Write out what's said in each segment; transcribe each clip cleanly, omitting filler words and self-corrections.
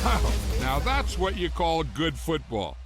Wow, now that's what you call good football.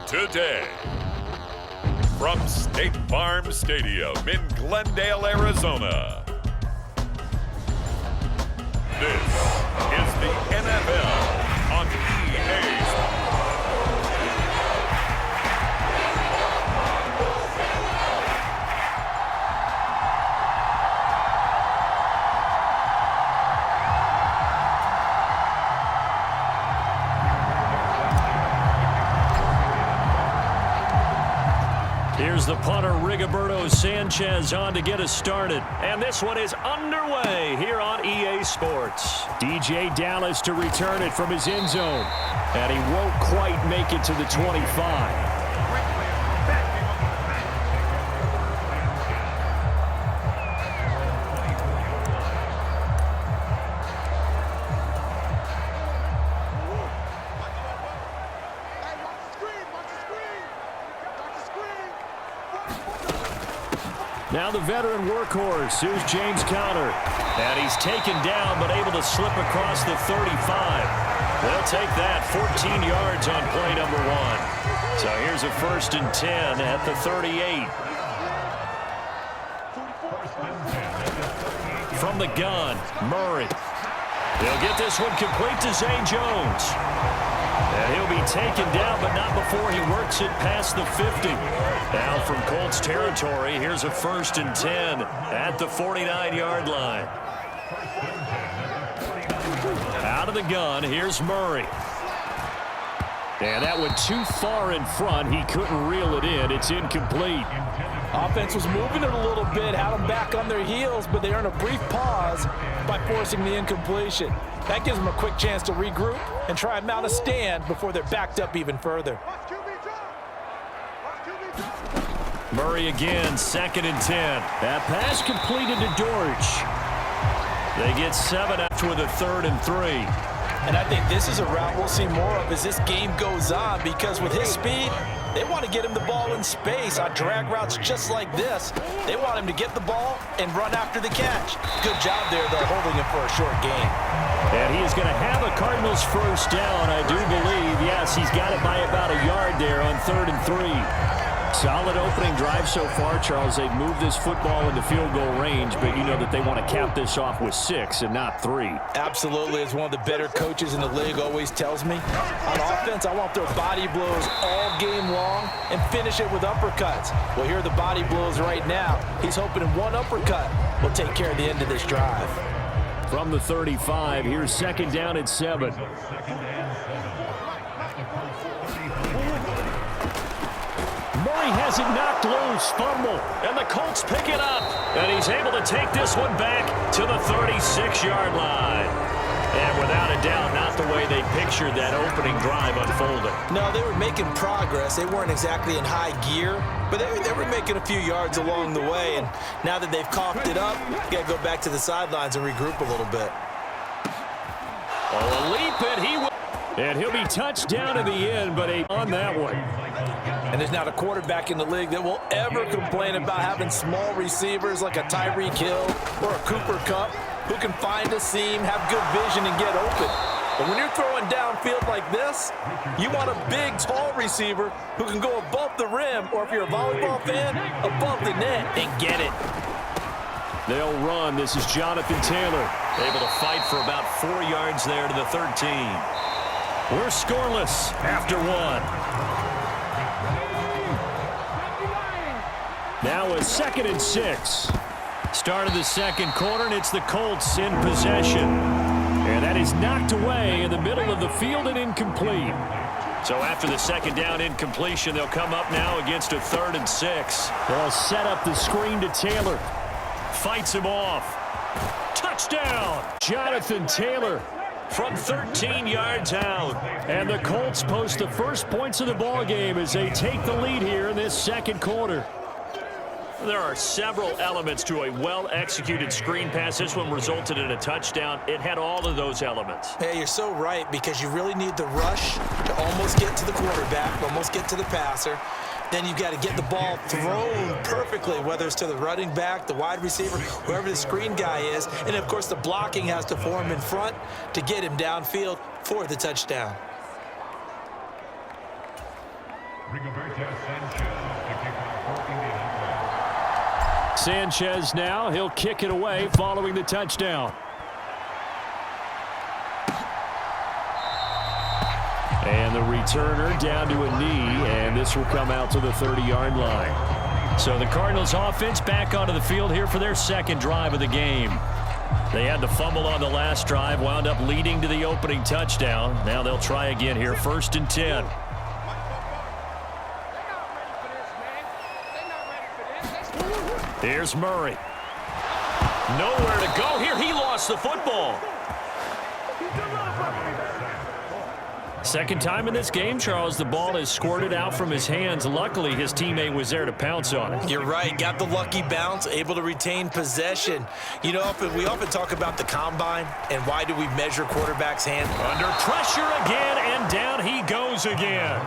today. From State Farm Stadium in Glendale, Arizona, this is the NFL on EA Sports. Here's the punter, Rigoberto Sanchez, on to get us started. And this one is underway here on EA Sports. DJ Dallas to return it from his end zone. And he won't quite make it to the 25. Now the veteran workhorse, here's James Conner. And he's taken down, but able to slip across the 35. They'll take that, 14 yards on play number 1. So here's a 1st and 10 at the 38. From the gun, Murray. He'll get this one complete to Zay Jones. And he'll be taken down, but not before he works it past the 50. Now from Colts territory, here's a 1st and 10 at the 49-yard line. Out of the gun, here's Murray. And that went too far in front. He couldn't reel it in. It's incomplete. Offense was moving it a little bit, had them back on their heels, but they earned a brief pause by forcing the incompletion. That gives them a quick chance to regroup and try and mount a stand before they're backed up even further. Murray again, 2nd and 10. That pass completed to Dortch. They get 7 after with a 3rd and 3. And I think this is a route we'll see more of as this game goes on, because with his speed, they want to get him the ball in space on drag routes just like this. They want him to get the ball and run after the catch. Good job there, though, holding him for a short gain. And he is going to have a Cardinals 1st down, I do believe. Yes, he's got it by about a yard there on 3rd and 3. Solid opening drive so far, Charles. They've moved this football into field goal range, but you know that they want to cap this off with 6 and not 3. Absolutely. As one of the better coaches in the league always tells me, on offense, I want their body blows all game long and finish it with uppercuts. Well, here are the body blows right now. He's hoping in one uppercut will take care of the end of this drive. From the 35, here's 2nd down and 7. Murray has it knocked loose, fumble, and the Colts pick it up. And he's able to take this one back to the 36-yard line. And without a doubt, not the way they pictured that opening drive unfolding. No, they were making progress. They weren't exactly in high gear, but they were making a few yards along the way. And now that they've coughed it up, you got to go back to the sidelines and regroup a little bit. Oh, a leap, and he'll be touched down in the end, but on that one. And there's not a quarterback in the league that will ever complain about having small receivers like a Tyreek Hill or a Cooper Kupp who can find a seam, have good vision, and get open. But when you're throwing downfield like this, you want a big, tall receiver who can go above the rim, or if you're a volleyball fan, above the net and get it. They'll run. This is Jonathan Taylor, able to fight for about 4 yards there to the 13. We're scoreless after 1. Now a 2nd and 6. Start of the 2nd quarter, and it's the Colts in possession. And that is knocked away in the middle of the field and incomplete. So after the 2nd down incompletion, they'll come up now against a 3rd and 6. They'll set up the screen to Taylor. Fights him off. Touchdown! Jonathan Taylor from 13 yards out. And the Colts post the first points of the ball game as they take the lead here in this 2nd quarter. There are several elements to a well-executed screen pass. This one resulted in a touchdown. It had all of those elements. Hey, you're so right, because you really need the rush to almost get to the quarterback, almost get to the passer. Then you've got to get the ball thrown perfectly, whether it's to the running back, the wide receiver, whoever the screen guy is. And, of course, the blocking has to form in front to get him downfield for the touchdown. Sanchez now, he'll kick it away following the touchdown. And the returner down to a knee, and this will come out to the 30-yard line. So the Cardinals offense back onto the field here for their second drive of the game. They had the fumble on the last drive, wound up leading to the opening touchdown. Now they'll try again here, 1st and 10. Here's Murray. Nowhere to go here. He lost the football. Second time in this game, Charles, the ball has squirted out from his hands. Luckily, his teammate was there to pounce on it. You're right. Got the lucky bounce, able to retain possession. You know, we often talk about the combine and why do we measure quarterbacks' hand. Under pressure again, and down he goes again.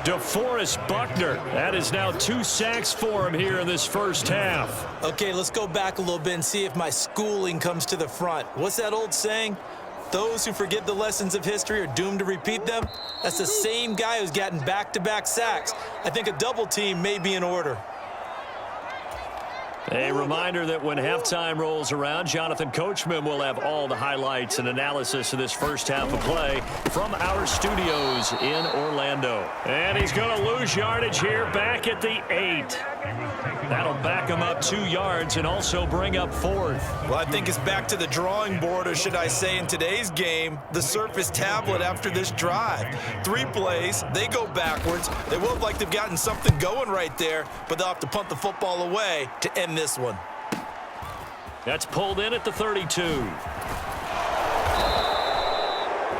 DeForest Buckner. That is now 2 sacks for him here in this first half. Okay, let's go back a little bit and see if my schooling comes to the front. What's that old saying? Those who forget the lessons of history are doomed to repeat them. That's the same guy who's gotten back-to-back sacks. I think a double team may be in order. A reminder that when halftime rolls around, Jonathan Coachman will have all the highlights and analysis of this first half of play from our studios in Orlando. And he's going to lose yardage here back at the 8. That'll back him up 2 yards and also bring up 4th. Well, I think it's back to the drawing board, or should I say in today's game, the Surface tablet after this drive. 3 plays, they go backwards. They will look like they've gotten something going right there, but they'll have to punt the football away to end this one. That's pulled in at the 32.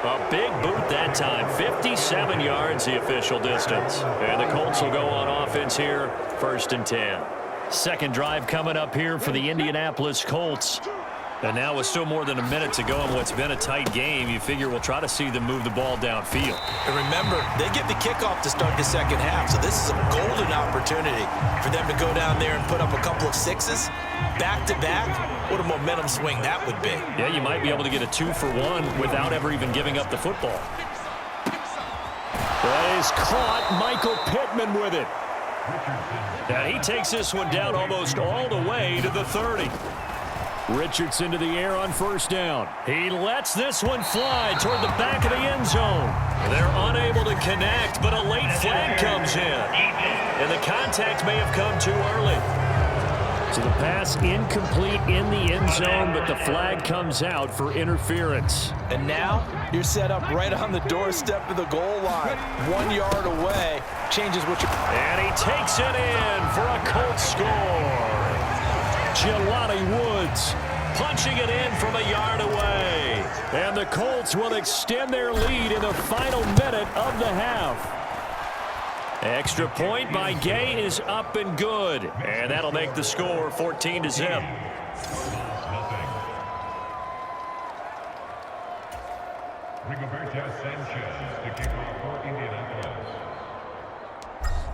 A big boot that time. 57 yards the official distance. And the Colts will go on offense here, 1st and 10. Second drive coming up here for the Indianapolis Colts. And now with still more than a minute to go in what's been a tight game, you figure we'll try to see them move the ball downfield. And remember, they get the kickoff to start the second half, so this is a golden opportunity for them to go down there and put up a couple of 6s. Back-to-back, what a momentum swing that would be. Yeah, you might be able to get a 2-for-1 without ever even giving up the football. He's caught. Michael Pittman with it. And he takes this one down almost all the way to the 30. Richardson to the air on 1st down. He lets this one fly toward the back of the end zone. They're unable to connect, but a late flag comes in. And the contact may have come too early. So the pass incomplete in the end zone, but the flag comes out for interference. And now you're set up right on the doorstep of the goal line. 1 yard away. Changes what you're... And he takes it in for a Colts score. Jelani Woods punching it in from a yard away. And the Colts will extend their lead in the final minute of the half. Extra point by Gay is up and good. And that'll make the score 14-0.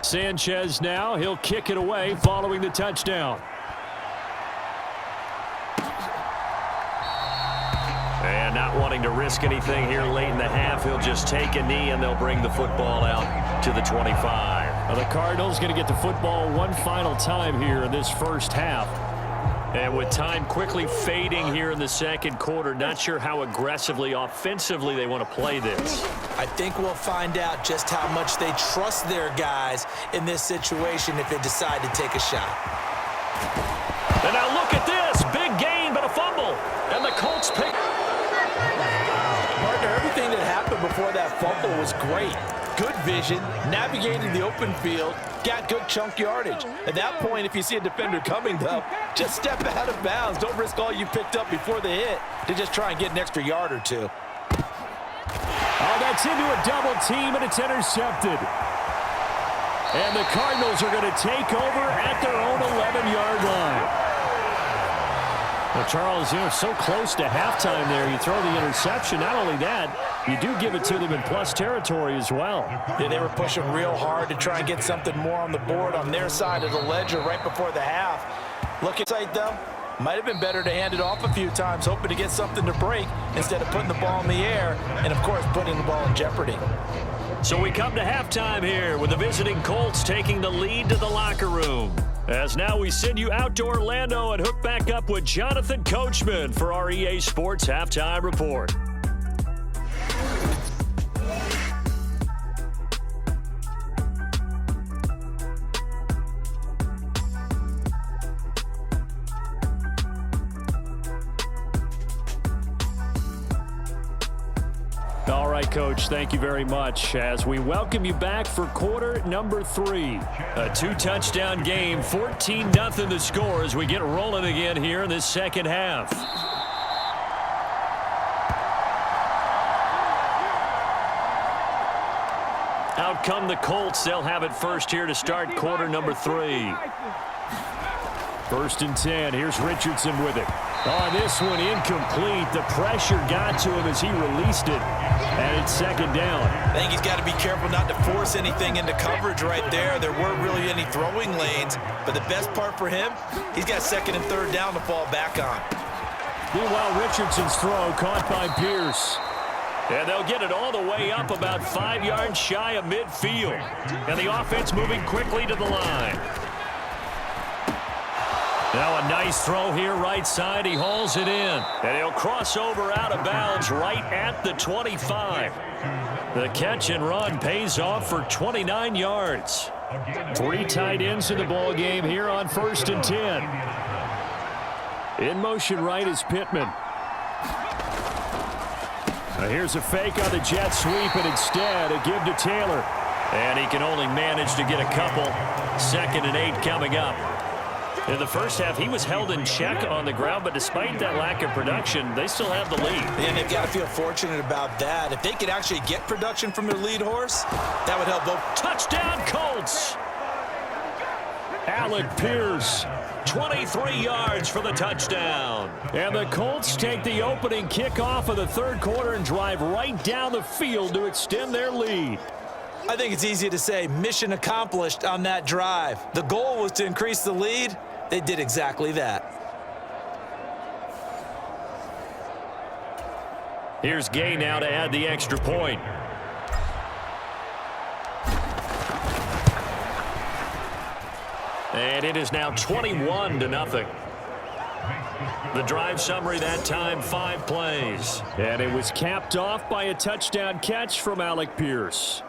Sanchez now, he'll kick it away following the touchdown. And not wanting to risk anything here late in the half, he'll just take a knee and they'll bring the football out to the 25. Now the Cardinals going to get the football one final time here in this first half. And with time quickly fading here in the second quarter, not sure how aggressively, offensively they want to play this. I think we'll find out just how much they trust their guys in this situation if they decide to take a shot. And now look at this. Big gain, but a fumble. And the Colts pick. Partner, everything that happened before that fumble was great. Good vision, navigated the open field, got good chunk yardage. At that point, if you see a defender coming, though, just step out of bounds. Don't risk all you picked up before the hit to just try and get an extra yard or two. Oh, that's into a double team, and it's intercepted. And the Cardinals are going to take over at their own 11-yard line. Well, Charles, you know, so close to halftime there. You throw the interception. Not only that, you do give it to them in plus territory as well. Yeah, they were pushing real hard to try and get something more on the board on their side of the ledger right before the half. Look at sight, though. Might have been better to hand it off a few times, hoping to get something to break instead of putting the ball in the air and, of course, putting the ball in jeopardy. So we come to halftime here with the visiting Colts taking the lead to the locker room. As now we send you out to Orlando and hook back up with Jonathan Coachman for our EA Sports Halftime Report. All right, Coach, thank you very much as we welcome you back for quarter number 3. A 2-touchdown game, 14-0 the score as we get rolling again here in this second half. Out come the Colts. They'll have it first here to start quarter number 3. First and 10. Here's Richardson with it. On this one, incomplete. The pressure got to him as he released it. And it's second down. I think he's got to be careful not to force anything into coverage right there. There weren't really any throwing lanes. But the best part for him, he's got second and third down to fall back on. Meanwhile, Richardson's throw caught by Pierce. And they'll get it all the way up about 5 yards shy of midfield. And the offense moving quickly to the line. Now a nice throw here right side. He hauls it in. And he'll cross over out of bounds right at the 25. The catch and run pays off for 29 yards. 3 tight ends in the ball game here on first and 10. In motion right is Pittman. Now here's a fake on the jet sweep, and instead a give to Taylor. And he can only manage to get a couple. Second and 8 coming up. In the first half, he was held in check on the ground, but despite that lack of production, they still have the lead. And they've got to feel fortunate about that. If they could actually get production from their lead horse, that would help both. Touchdown, Colts! Alec Pierce, 23 yards for the touchdown. And the Colts take the opening kickoff of the third quarter and drive right down the field to extend their lead. I think it's easy to say mission accomplished on that drive. The goal was to increase the lead. They did exactly that. Here's Gay now to add the extra point. And it is now 21-0. The drive summary that time, 5 plays. And it was capped off by a touchdown catch from Alec Pierce.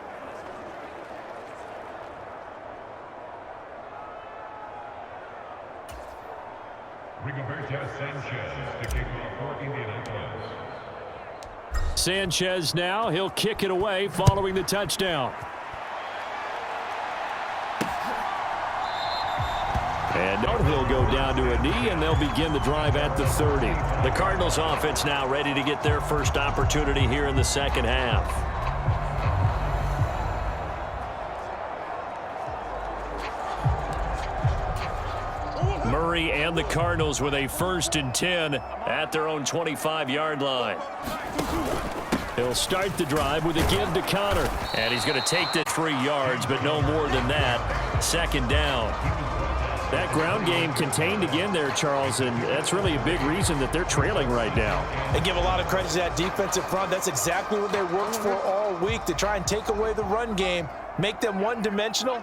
Sanchez now, he'll kick it away following the touchdown. And he'll go down to a knee, and they'll begin the drive at the 30. The Cardinals offense now ready to get their first opportunity here in the second half. Murray and the Cardinals with a first and 10 at their own 25-yard line. He'll start the drive with a give to Connor. And he's going to take the 3 yards, but no more than that. Second down. That ground game contained again there, Charles, and that's really a big reason that they're trailing right now. They give a lot of credit to that defensive front. That's exactly what they worked for all week, to try and take away the run game, make them one-dimensional.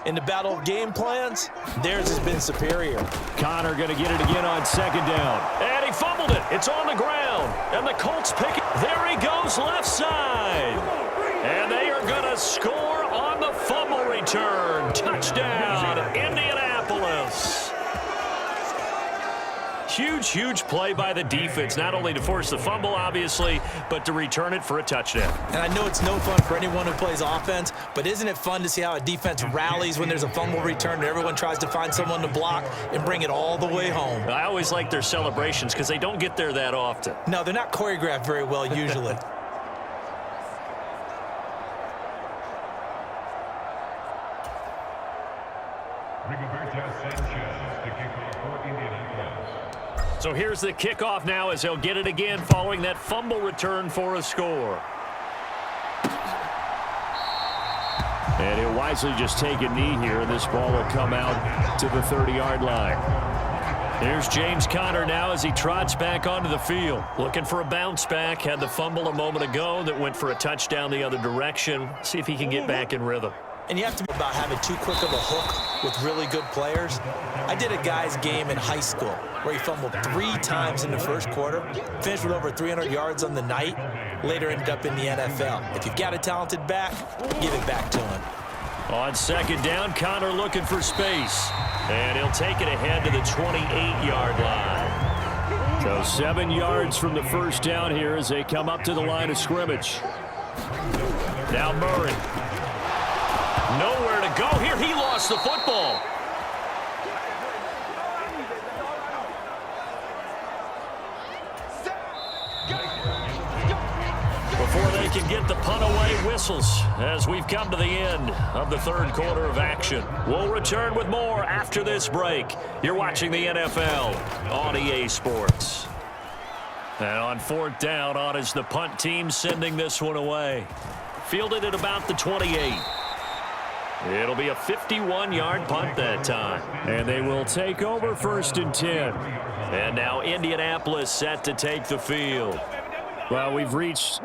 In the battle of game plans, theirs has been superior. Connor going to get it again on second down. And he fumbled it. It's on the ground. And the Colts pick it. There he goes left side. And they are going to score on the fumble return. Touchdown, Indianapolis. Huge play by the defense, not only to force the fumble, obviously, but to return it for a touchdown. And I know it's no fun for anyone who plays offense, but isn't it fun to see how a defense rallies when there's a fumble return and everyone tries to find someone to block and bring it all the way home? I always like their celebrations because they don't get there that often. No, they're not choreographed very well usually. So here's the kickoff now as they'll get it again following that fumble return for a score. And he'll wisely just take a knee here, and this ball will come out to the 30-yard line. Here's James Conner now as he trots back onto the field. Looking for a bounce back. Had the fumble a moment ago that went for a touchdown the other direction. See if he can get back in rhythm. And you have to be about having too quick of a hook with really good players. I did a guy's game in high school where he fumbled 3 times in the first quarter, finished with over 300 yards on the night, later ended up in the NFL. If you've got a talented back, give it back to him. On second down, Conner looking for space. And he'll take it ahead to the 28-yard line. So 7 yards from the first down here as they come up to the line of scrimmage. Now Murray. Nowhere to go here. He lost the football. Before they can get the punt away, whistles as we've come to the end of the third quarter of action. We'll return with more after this break. You're watching the NFL on EA Sports. And on fourth down, on is the punt team sending this one away. Fielded at about the 28. It'll be a 51-yard punt that time. And they will take over first and 10. And now Indianapolis set to take the field. Well, we've reached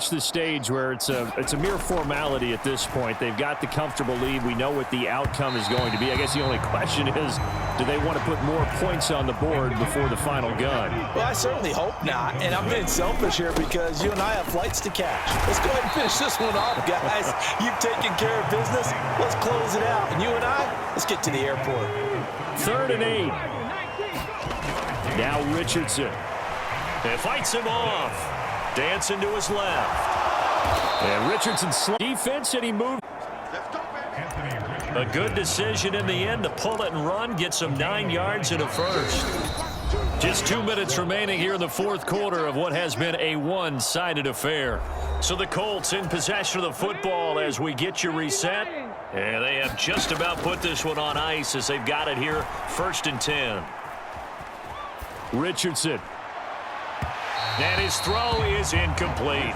the stage where it's a mere formality at this point. They've got the comfortable lead. We know what the outcome is going to be. I guess the only question is, do they want to put more points on the board before the final gun? Well, I certainly hope not. And I'm being selfish here because you and I have flights to catch. Let's go ahead and finish this one off, guys. You've taken care of business. Let's close it out. And you and I, let's get to the airport. 3rd and 8. Now Richardson. And fights him off. Dancing to his left. And Richardson's defense, and he moved. A good decision in the end to pull it and run. Gets him 9 yards and a first. Just 2 minutes remaining here in the fourth quarter of what has been a one-sided affair. So the Colts in possession of the football as we get you reset. And they have just about put this one on ice as they've got it here. 1st and 10. Richardson. And his throw is incomplete.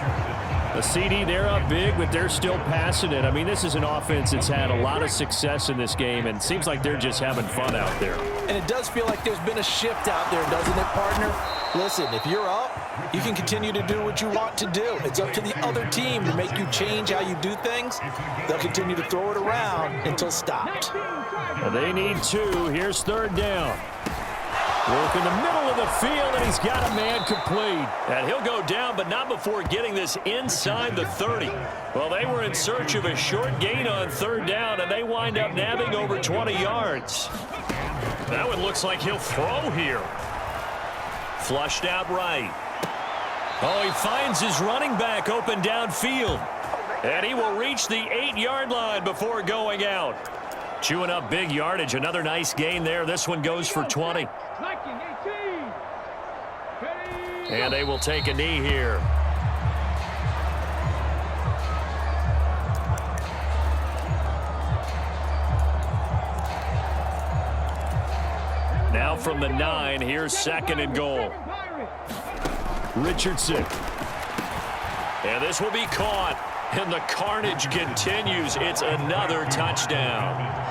A CD, they're up big, but they're still passing it. I mean, this is an offense that's had a lot of success in this game, and it seems like they're just having fun out there. And it does feel like there's been a shift out there, doesn't it, partner? Listen, if you're up, you can continue to do what you want to do. It's up to the other team to make you change how you do things. They'll continue to throw it around until stopped. They need 2. Here's 3rd down. Work in the middle of the field, and he's got a man complete. And he'll go down, but not before getting this inside the 30. Well, they were in search of a short gain on 3rd down, and they wind up nabbing over 20 yards. That one looks like he'll throw here. Flushed out right. Oh, he finds his running back open downfield. And he will reach the 8-yard line before going out. Chewing up big yardage. Another nice gain there. This one goes for 20. And they will take a knee here. Now from the 9, here's 2nd and goal. Richardson. And this will be caught. And the carnage continues. It's another touchdown.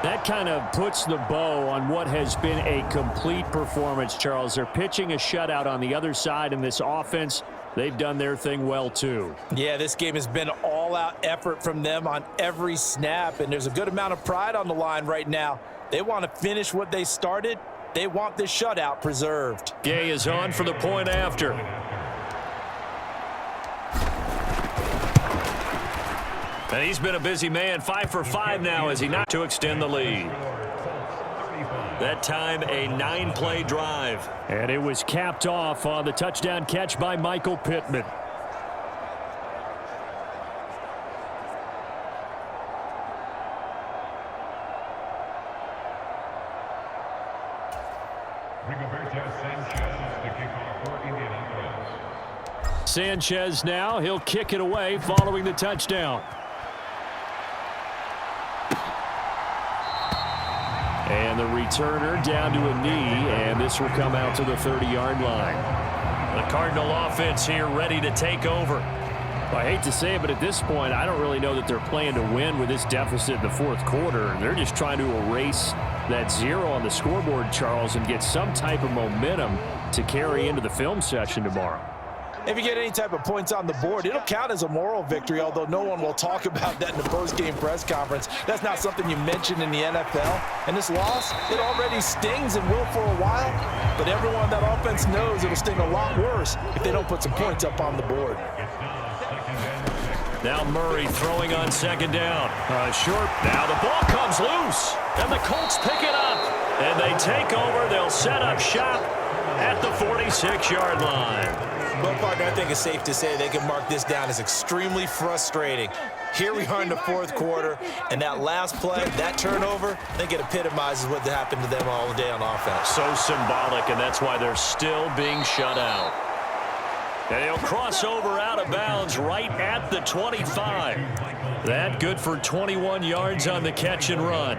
That kind of puts the bow on what has been a complete performance, Charles. They're pitching a shutout on the other side in this offense. They've done their thing well, too. Yeah, this game has been all-out effort from them on every snap, and there's a good amount of pride on the line right now. They want to finish what they started. They want this shutout preserved. Gay is on for the point after. And he's been a busy man. 5 for 5 now as he not to extend the lead. That time a 9-play drive. And it was capped off on the touchdown catch by Michael Pittman. Sanchez now, he'll kick it away following the touchdown. And the returner down to a knee, and this will come out to the 30-yard line. The Cardinal offense here ready to take over. Well, I hate to say it, but at this point, I don't really know that they're playing to win with this deficit in the fourth quarter. They're just trying to erase that 0 on the scoreboard, Charles, and get some type of momentum to carry into the film session tomorrow. If you get any type of points on the board, it'll count as a moral victory, although no one will talk about that in the post-game press conference. That's not something you mention in the NFL. And this loss, it already stings and will for a while, but everyone on that offense knows it'll sting a lot worse if they don't put some points up on the board. Now Murray throwing on second down. Short. Now the ball comes loose, and the Colts pick it up, and they take over. They'll set up shop at the 46-yard line. But, partner, I think it's safe to say they can mark this down as extremely frustrating. Here we are in the fourth quarter, and that last play, that turnover, I think it epitomizes what happened to them all day on offense. So symbolic, and that's why they're still being shut out. And he'll cross over out of bounds right at the 25. That good for 21 yards on the catch and run.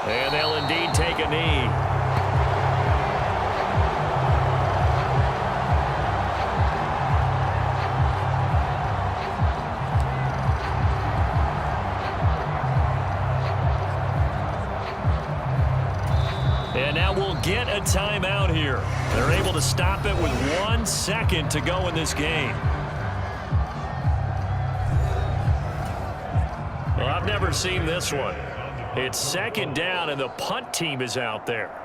And they'll indeed take a knee. And now we'll get a timeout here. They're able to stop it with 1 second to go in this game. Well, I've never seen this one. It's second down, and the punt team is out there.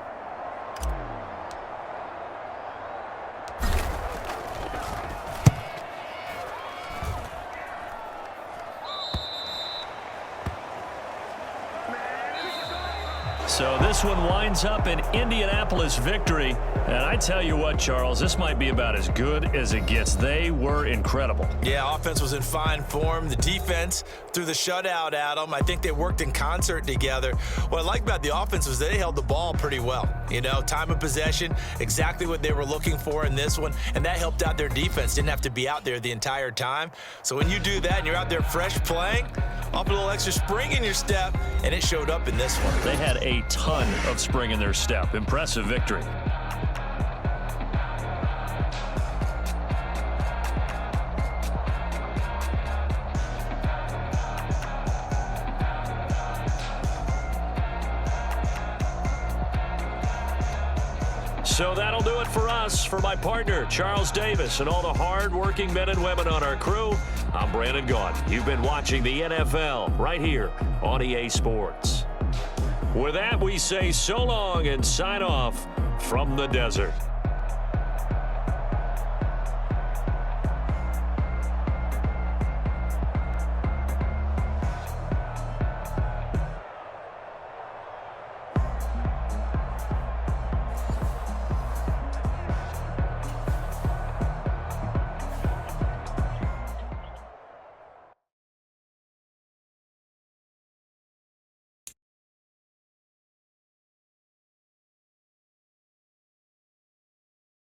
So this one winds up an Indianapolis victory. And I tell you what, Charles, this might be about as good as it gets. They were incredible. Yeah, offense was in fine form. The defense threw the shutout at them. I think they worked in concert together. What I like about the offense was they held the ball pretty well. You know, time of possession, exactly what they were looking for in this one. And that helped out their defense. Didn't have to be out there the entire time. So when you do that and you're out there fresh playing, up a little extra spring in your step, and it showed up in this one. They had a ton of spring in their step. Impressive victory. So that'll do it for us. For my partner, Charles Davis, and all the hard-working men and women on our crew, I'm Brandon Gaudin. You've been watching the NFL right here on EA Sports. With that, we say so long and sign off from the desert.